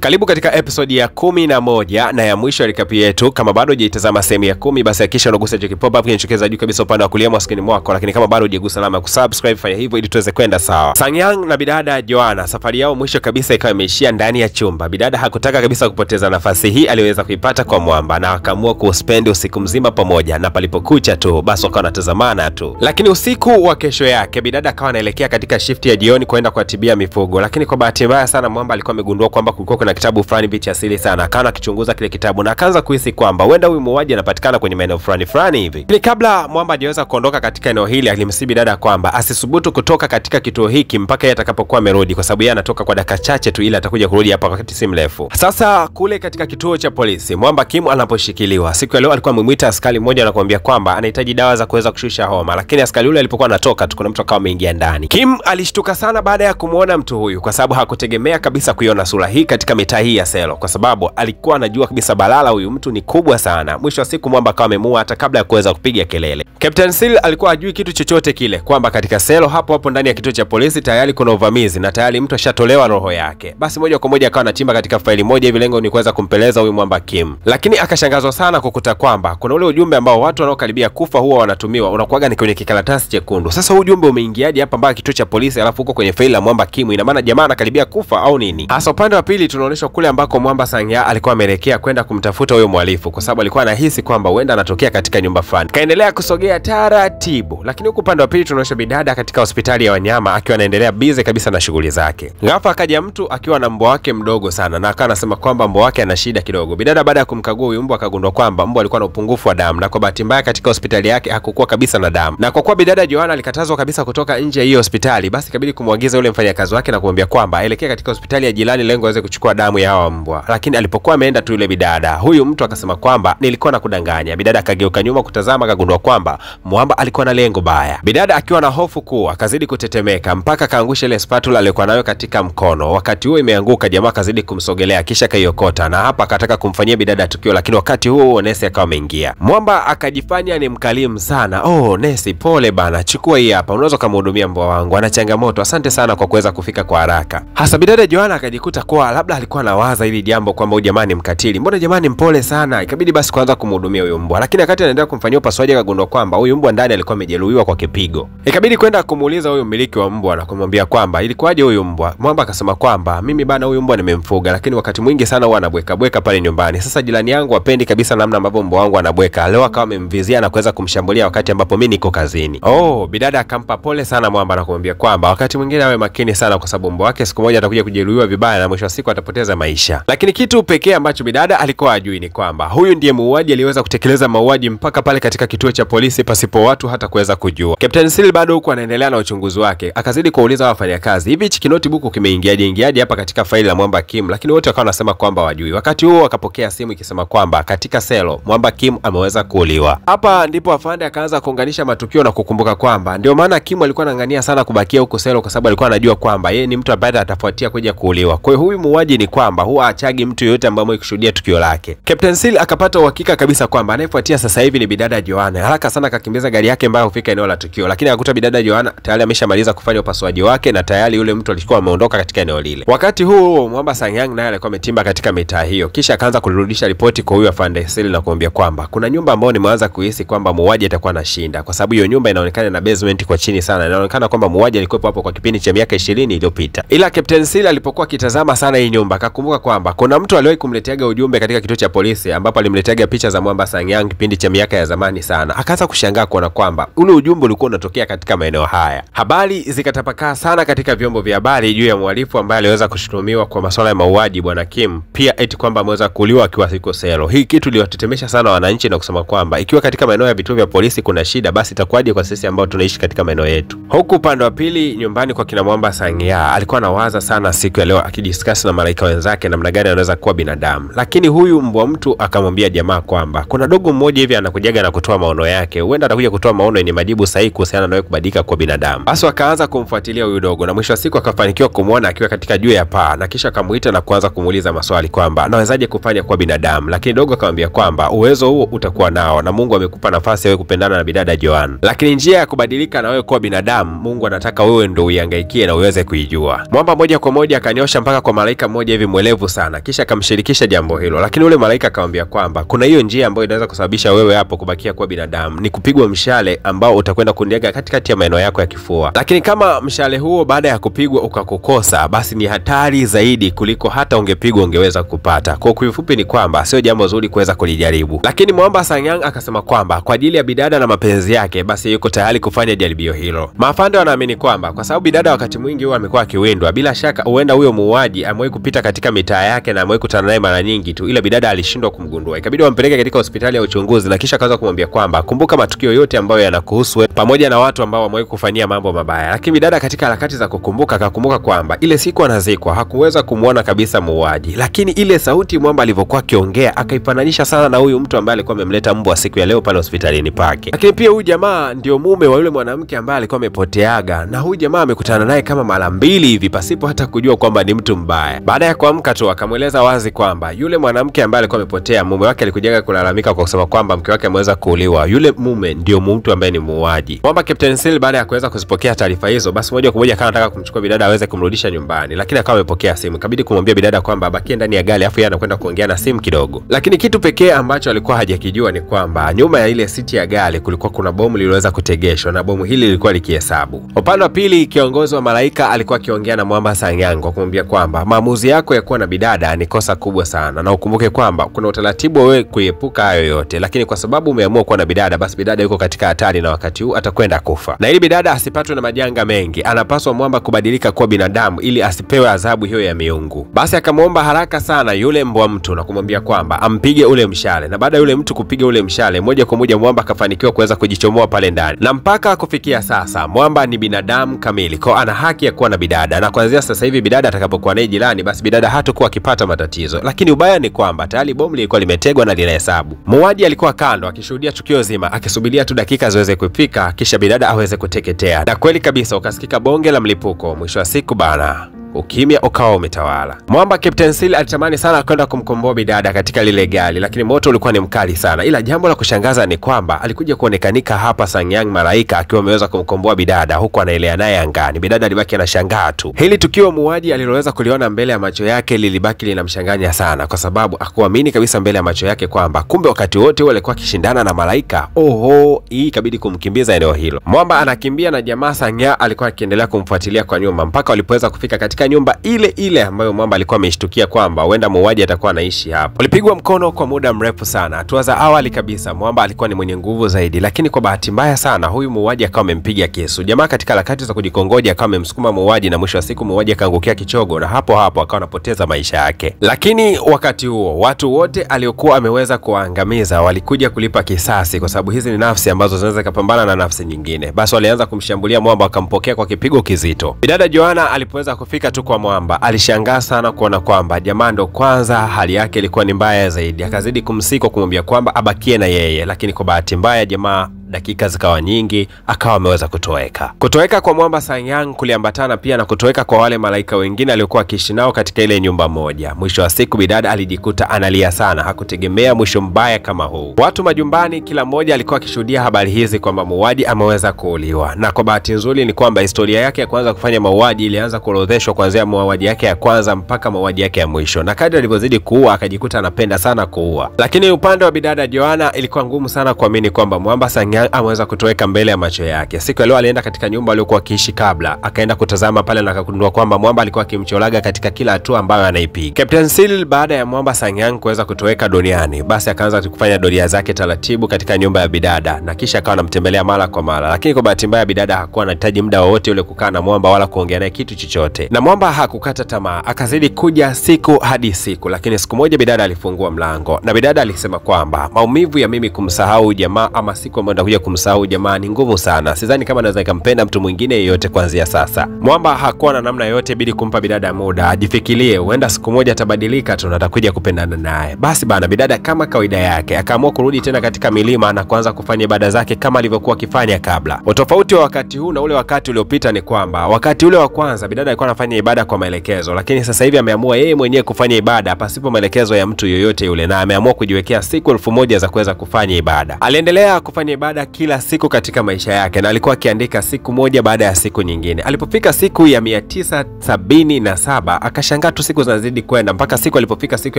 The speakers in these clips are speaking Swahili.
Karibu katika episode ya 11 na ya mwisho ya recap yetu. Kama bado hujaitazama sehemu ya 10, basi hakikisha unagusa hicho pop up kinachokeza juu kabisa upande wa kulia mwa screen mwako, lakini kama bado hujagusa alama ya kusubscribe, fanya hivyo ili tuweze kwenda sawa. Sang-Yang na bidada Joanna, safari yao mwisho kabisa ikawa imeishia ndani ya chumba. Bidada hakutaka kabisa kupoteza nafasi hii aliweza kuipata kwa Mwamba na akaamua kuspend usiku mzima pamoja, na palipokucha tu basi wakawa wanatazamana tu. Lakini usiku wa kesho yake bidada akawa anaelekea katika shift ya jioni kwenda kuatibia mifugo, lakini kwa bahati mbaya sana Mwamba alikuwa amegundua kwamba kulikuwa kuna kitabu fulani vicha asili sana. Akaanza akichunguza kile kitabu na akaanza kuhisi kwamba huenda huyu muuaji anapatikana kwenye maeneo fulani hivi. Lakini kabla Mwamba hajaweza kuondoka katika eneo hili, alimsihi bidada kwamba asisubutu kutoka katika kituo hiki mpaka yeye atakapokuwa amerudi, kwa sababu yeye anatoka kwa dakika chache tu, ila atakuja kurudi hapa wakati si mrefu. Sasa kule katika kituo cha polisi Mwamba Kim anaposhikiliwa, siku ya leo alikuwa amemuita askari mmoja na kumwambia kwamba anahitaji dawa za kuweza kushusha homa, lakini askari yule alipokuwa anatoka tu kuna mtu akawa ameingia ndani. Kim alishtuka sana baada ya kumuona mtu huyu, kwa sababu hakutegemea kabisa kuiona sura hii katika mitaa hii ya Selo, kwa sababu alikuwa anajua kabisa balala huyu mtu ni kubwa sana. Mwisho wa siku Mwamba akawa amemua hata kabla ya kuweza kupiga kelele. Captain Seal alikuwa hajui kitu chochote kile kwamba katika Selo hapo ndani ya kituo cha polisi tayari kuna uvamizi na tayari mtu ashatolewa roho yake. Basi moja kwa moja akawa anachimba katika faili moja hivi, lengo ni kuweza kumpeleza huyu Mwamba Kim. Lakini akashangazwa sana kukuta kwamba kuna ule ujumbe ambao watu wanaokaribia kufa huwa wanatumiwa, unakuwaga ni kwenye kikaratasi chekundu. Sasa huu ujumbe umeingiaje hapa mpaka kituo cha polisi alafu huko kwenye faili la Mwamba Kim? Ina maana jamaa anakaribia kufa au nini? Hasa upande wa pili tunaonyeshwa kule ambako Mwamba Sang-Yang alikuwa ameelekea kwenda kumtafuta huyo mhalifu, kwa sababu alikuwa anahisi kwamba huenda anatokea katika nyumba fulani. Kaendelea kusogea taratibu, lakini huko upande wa pili tunaonyesha bidada katika hospitali ya wanyama akiwa anaendelea busy kabisa na shughuli zake. Ghafla akaja mtu akiwa na mbwa wake mdogo sana na akawa anasema kwamba mbwa wake ana shida kidogo. Bidada baada ya kumkagua huyu mbwa akagundua kwamba mbwa alikuwa na upungufu wa damu, na kwa bahati mbaya katika hospitali yake hakukuwa kabisa na damu. Na kwa kuwa bidada Joanna alikatazwa kabisa kutoka nje ya hiyo hospitali, basi ikabidi kumwagiza yule mfanyakazi wake na kumwambia kwamba aelekee katika hospitali ya jirani lengo aweze kuchukua damu ya hawa mbwa. Lakini alipokuwa ameenda tu yule bidada, huyu mtu akasema kwamba nilikuwa nakudanganya. Bidada akageuka nyuma kutazama, akagundua kwamba Mwamba alikuwa na lengo baya. Bidada akiwa na hofu kuu akazidi kutetemeka mpaka kaangusha ile spatula aliyokuwa nayo katika mkono. Wakati huo imeanguka, jamaa akazidi kumsogelea kisha kaiokota, na hapa akataka kumfanyia bidada tukio, lakini wakati huo nesi akawa ameingia. Mwamba akajifanya ni mkalimu sana. Oh nesi, pole bana, chukua hii hapa, unaweza kumhudumia mbwa wangu, ana changamoto, asante sana kwa kuweza kufika kwa haraka. Hasa bidada Joanna akajikuta kwa labda alikuwa anawaza hili jambo kwamba huyu jamani mkatili, mbona jamani mpole sana. Ikabidi basi kuanza kumhudumia huyo mbwa, lakini wakati anaendelea kumfanyia upasuaji akagundua kwamba huyu mbwa ndani alikuwa amejeruhiwa kwa kipigo. Ikabidi kwenda kumuuliza huyo mmiliki wa mbwa na kumwambia kwamba ilikuwaje huyu mbwa. Mwamba akasema kwamba mimi bana huyu mbwa nimemfuga, lakini wakati mwingi sana huwa anabweka pale nyumbani. Sasa jirani yangu hapendi kabisa namna ambavyo mbwa wangu anabweka. Leo akawa amemvizia na kuweza kumshambulia wakati ambapo mimi niko kazini. Oh, bidada akampa pole sana Mwamba na kumwambia kwamba wakati mwingine awe makini sana, kwa sababu mbwa wake siku moja atakuja kujeruhiwa vibaya na mwisho wa siku atapoteza maisha. Lakini kitu pekee ambacho bidada alikuwa hajui ni kwamba huyu ndiye muuaji aliweza kutekeleza mauaji mpaka pale katika kituo cha polisi pasipo watu hata kuweza kujua. Captain Seal bado huko anaendelea na uchunguzi wake, akazidi kuuliza wafanyakazi, hivi hichi notebook kimeingiaje hapa katika faili la Mwamba Kim? Lakini wote wakawa wanasema kwamba wajui. Wakati huo akapokea simu ikisema kwamba katika Selo Mwamba Kim ameweza kuuliwa. Hapa ndipo afande akaanza kuunganisha matukio na kukumbuka kwamba ndio maana Kim alikuwa anangania sana kubakia huko Selo, kwa sababu alikuwa anajua kwamba yeye ni mtu ambaye atafuatia kuja kuuliwa. Kwa hiyo huyu muuaji ni kwamba huwa achagi mtu yoyote ambaye ameshuhudia tukio lake. Captain Seal akapata uhakika kabisa kwamba anayefuatia sasa hivi ni bidada Joanna. Haraka sana akakimbiza gari yake mpaka kufika eneo la tukio, lakini akakuta bidada Joanna tayari ameshamaliza kufanya upasuaji wake na tayari yule mtu alikuwa ameondoka katika eneo lile. Wakati huo Mwamba Sang-Yang naye alikuwa ametimba katika mitaa hiyo, kisha akaanza kurudisha ripoti kwa huyu afande Seal na kumwambia kwamba kuna nyumba ambayo nimeanza kuhisi kwamba muuaji atakuwa anashinda, kwa sababu hiyo nyumba inaonekana na basement kwa chini sana. Inaonekana kwamba muuaji alikuwa hapo kwa kipindi cha miaka 20 iliyopita. Ila Captain Seal alipokuwa akitazama sana hii nyumba akakumbuka kwamba kuna mtu aliwahi kumleteaga ujumbe katika kituo cha polisi, ambapo alimleteaga picha za Mwamba Sang-Yang kipindi cha miaka ya zamani sana. Akaanza kushangaa kuona kwamba ule ujumbe ulikuwa unatokea katika maeneo haya. Habari zikatapakaa sana katika vyombo vya habari juu ya mhalifu ambaye aliweza kushutumiwa kwa masuala ya mauaji bwana Kim, pia eti kwamba ameweza kuuliwa akiwa siko Selo. Hii kitu iliwatetemesha sana wananchi na kusema kwamba ikiwa katika maeneo ya vituo vya polisi kuna shida, basi itakuwaje kwa sisi ambao tunaishi katika maeneo yetu. Huku upande wa pili nyumbani kwa kina Mwamba Sang-Yang alikuwa anawaza sana siku ya leo akidiscuss na malaika wenzake namna gani anaweza kuwa binadamu. Lakini huyu mbwa mtu akamwambia jamaa kwamba kuna dogo mmoja hivi anakujaga na kutoa maono yake, huenda atakuja kutoa maono yenye majibu sahihi kuhusiana na wewe kubadilika kwa binadamu. Basi akaanza kumfuatilia huyu dogo na mwisho wa siku akafanikiwa kumuona akiwa katika juu ya paa, na kisha akamuita na kuanza kumuuliza maswali kwamba anawezaje kufanya kwa binadamu. Lakini dogo akamwambia kwamba uwezo huo utakuwa nao na Mungu amekupa nafasi wewe kupendana na bidada Joanna, lakini njia ya kubadilika na wewe kuwa binadamu Mungu anataka wewe ndio uihangaikie na uweze kuijua. Mwamba moja kwa moja akanyosha mpaka kwa malaika malaika mmoja hivi mwelevu sana, kisha akamshirikisha jambo hilo. Lakini ule malaika akamwambia kwamba kuna hiyo njia ambayo inaweza kusababisha wewe hapo kubakia kuwa binadamu, ni kupigwa mshale ambao utakwenda kuniaga katikati ya maeneo yako ya kifua. Lakini kama mshale huo baada ya kupigwa ukakukosa, basi ni hatari zaidi kuliko hata ungepigwa ungeweza kupata. Kwa kifupi ni kwamba sio jambo zuri kuweza kulijaribu. Lakini Mwamba Sangyang akasema kwamba kwa ajili ya bidada na mapenzi yake, basi yuko tayari kufanya jaribio hilo. Maafande wanaamini kwamba kwa sababu bidada wakati mwingi huwa amekuwa akiwindwa, bila shaka huenda huyo muuaji amewahi kupita katika mitaa yake na amewahi kutana naye mara nyingi tu, ila bidada alishindwa kumgundua. Ikabidi wampeleke katika hospitali ya uchunguzi, na kisha akaanza kumwambia kwamba kumbuka matukio yote ambayo yanakuhusu pamoja na watu ambao wamewahi kufanyia mambo mabaya. Lakini bidada katika harakati za kukumbuka akakumbuka kwamba ile siku anazikwa hakuweza kumuona kabisa muuaji, lakini ile sauti Mwamba alivyokuwa akiongea akaifananisha sana na huyu mtu ambaye alikuwa amemleta mbwa siku ya leo pale hospitalini pake. Lakini pia huyu jamaa ndio mume wa yule mwanamke ambaye alikuwa amepoteaga, na huyu jamaa amekutana naye kama mara 2 hivi pasipo hata kujua kwamba ni mtu mbaya. Baada ya kuamka tu akamweleza wazi kwamba yule mwanamke ambaye alikuwa amepotea, mume wake alikujaga kulalamika kwa kusema kwamba mke wake ameweza kuuliwa. Yule mume ndio mtu ambaye ni muuaji. Mwamba Captain Seal baada ya kuweza kuzipokea taarifa hizo, basi moja kwa moja akawa anataka kumchukua bidada aweze kumrudisha nyumbani, lakini akawa amepokea simu. Ikabidi kumwambia bidada kwamba abakie ndani ya gari afu yeye anakwenda kuongea na simu kidogo. Lakini kitu pekee ambacho alikuwa hajakijua ni kwamba nyuma ya ile siti ya gari kulikuwa kuna bomu lililoweza kutegeshwa, na bomu hili lilikuwa likihesabu. Upande wa pili kiongozi wa malaika alikuwa akiongea na Mwamba Sangyang kwa kumwambia kwamba maamuzi yako ya kuwa na bidada ni kosa kubwa sana, na ukumbuke kwamba kuna utaratibu wewe kuepuka hayo yote, lakini kwa sababu umeamua kuwa na bidada, basi bidada yuko katika hatari na wakati huu atakwenda kufa. Na ili bidada asipatwe na majanga mengi, anapaswa Mwamba kubadilika kuwa binadamu ili asipewe adhabu hiyo ya miungu. Basi akamwomba haraka sana yule mbwa mtu na kumwambia kwamba ampige ule mshale, na baada yule mtu kupiga ule mshale, moja kwa moja Mwamba akafanikiwa kuweza kujichomoa pale ndani. Na mpaka kufikia sasa Mwamba ni binadamu kamili, kwa ana haki ya kuwa na bidada, na kuanzia sasa hivi bidada atakapokuwa naye jirani, basi bidada hatakuwa akipata matatizo. Lakini ubaya ni kwamba tayari bomu lilikuwa limetegwa na linahesabu. Muuaji alikuwa kando akishuhudia tukio zima, akisubiria tu dakika ziweze kufika kisha bidada aweze kuteketea. Na kweli kabisa ukasikika bonge la mlipuko. Mwisho wa siku bana, ukimya ukawa umetawala. Mwamba Captain Seal alitamani sana kwenda kumkomboa bidada katika lile gari, lakini moto ulikuwa ni mkali sana. Ila jambo la kushangaza ni kwamba alikuja kuonekanika hapa Sangyang malaika akiwa ameweza kumkomboa bidada huku anaelea naye angani. Bidada alibaki anashangaa tu. Hili tukio muuaji aliloweza kuliona mbele ya macho yake lilibaki linamshanganya sana, kwa sababu hakuamini kabisa mbele ya macho yake kwamba kumbe wakati wote wale alikuwa akishindana na malaika. Oho, hii ikabidi kumkimbiza eneo hilo. Mwamba anakimbia na jamaa Sangyang alikuwa akiendelea kumfuatilia kwa nyuma mpaka walipoweza kufika katika nyumba ile ile ambayo Mwamba alikuwa ameshtukia kwamba huenda muuaji atakuwa anaishi hapo. Walipigwa mkono kwa muda mrefu sana. Hatua za awali kabisa Mwamba alikuwa ni mwenye nguvu zaidi, lakini kwa bahati mbaya sana huyu muuaji akawa amempiga kisu. Jamaa katika harakati za kujikongoja akawa amemsukuma muuaji, na mwisho wa siku muuaji akaangukia kichogo, na hapo hapo akawa anapoteza maisha yake. Lakini wakati huo watu wote aliokuwa ameweza kuwaangamiza walikuja kulipa kisasi, kwa sababu hizi ni nafsi ambazo zinaweza kupambana na nafsi nyingine. Basi walianza kumshambulia Mwamba, akampokea kwa kipigo kizito. Bidada Joanna alipoweza kufika tu kwa Mwamba alishangaa sana kuona kwamba jamaa ndo kwanza hali yake ilikuwa ni mbaya zaidi. Akazidi kumsiko kumwambia kwamba abakie na yeye, lakini kwa bahati mbaya jamaa dakika zikawa nyingi akawa ameweza kutoweka. Kutoweka kwa Mwamba Sangyang kuliambatana pia na kutoweka kwa wale malaika wengine aliokuwa akiishi nao katika ile nyumba moja. Mwisho wa siku bidada alijikuta analia sana, hakutegemea mwisho mbaya kama huu. Watu majumbani kila mmoja alikuwa akishuhudia habari hizi kwamba muuaji ameweza kuuliwa, na kwa bahati nzuri ni kwamba historia yake ya kwanza kufanya mauaji ilianza kuorodheshwa kuanzia mauaji yake ya kwanza mpaka mauaji yake ya mwisho, na kadri alivyozidi kuua akajikuta anapenda sana kuua. Lakini upande wa bidada Joanna ilikuwa ngumu sana kuamini kwamba Mwamba Sangyang ameweza kutoweka mbele ya macho yake. Siku ya leo alienda katika nyumba aliyokuwa akiishi kabla, akaenda kutazama pale na akagundua kwamba Mwamba alikuwa akimcholaga katika kila hatua ambayo anaipiga. Captain Seal baada ya Mwamba Sangyang kuweza kutoweka duniani, basi akaanza kufanya doria zake taratibu katika nyumba ya bidada, na kisha akawa anamtembelea mara kwa mara. Lakini kwa bahati mbaya bidada hakuwa anahitaji muda wowote ule kukaa na Mwamba wala kuongea naye kitu chochote, na Mwamba hakukata tamaa, akazidi kuja siku hadi siku. Lakini siku moja bidada alifungua mlango, na bidada alisema kwamba maumivu ya mimi kumsahau jamaa ama siku ambayo ndakuja kumsahau jamaa ni ngumu sana. Sidhani kama naweza nikampenda mtu mwingine yeyote kuanzia sasa. Mwamba hakuwa na namna yoyote, bidi kumpa bidada muda ajifikirie, huenda siku moja atabadilika tu na atakuja kupendana naye. Basi bana, bidada kama kawaida yake akaamua kurudi tena katika milima na kuanza kufanya ibada zake kama alivyokuwa akifanya kabla. Utofauti wa wakati huu na ule wakati uliopita ni kwamba wakati ule wa kwanza bidada alikuwa anafanya ibada kwa maelekezo, lakini sasa hivi ameamua yeye mwenyewe kufanya ibada pasipo maelekezo ya mtu yoyote yule, na ameamua kujiwekea siku 1000 za kuweza kufanya ibada. Aliendelea kufanya ibada ibada kila siku katika maisha yake, na alikuwa akiandika siku moja baada ya siku nyingine. Alipofika siku ya 977 akashangaa tu siku zinazidi kwenda mpaka siku alipofika siku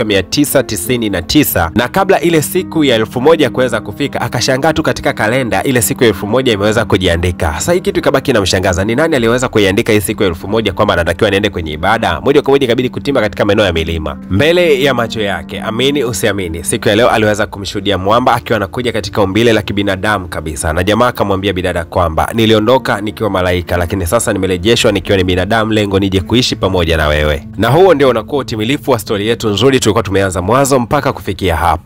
ya 999, na kabla ile siku ya 1000 kuweza kufika akashangaa tu katika kalenda ile siku ya 1000 imeweza kujiandika. Sasa hii kitu ikabaki na mshangaza, ni nani aliweza kuiandika hii siku ya 1000 kwamba anatakiwa niende kwenye ibada? Moja kwa moja ikabidi kutimba katika maeneo ya milima mbele ya macho yake. Amini usiamini, siku ya leo aliweza kumshuhudia mwamba akiwa anakuja katika umbile la kibinadamu kabisa, na jamaa akamwambia bidada kwamba niliondoka nikiwa malaika, lakini sasa nimerejeshwa nikiwa ni binadamu, lengo nije kuishi pamoja na wewe. Na huo ndio unakuwa utimilifu wa stori yetu nzuri tulikuwa tumeanza mwanzo mpaka kufikia hapa.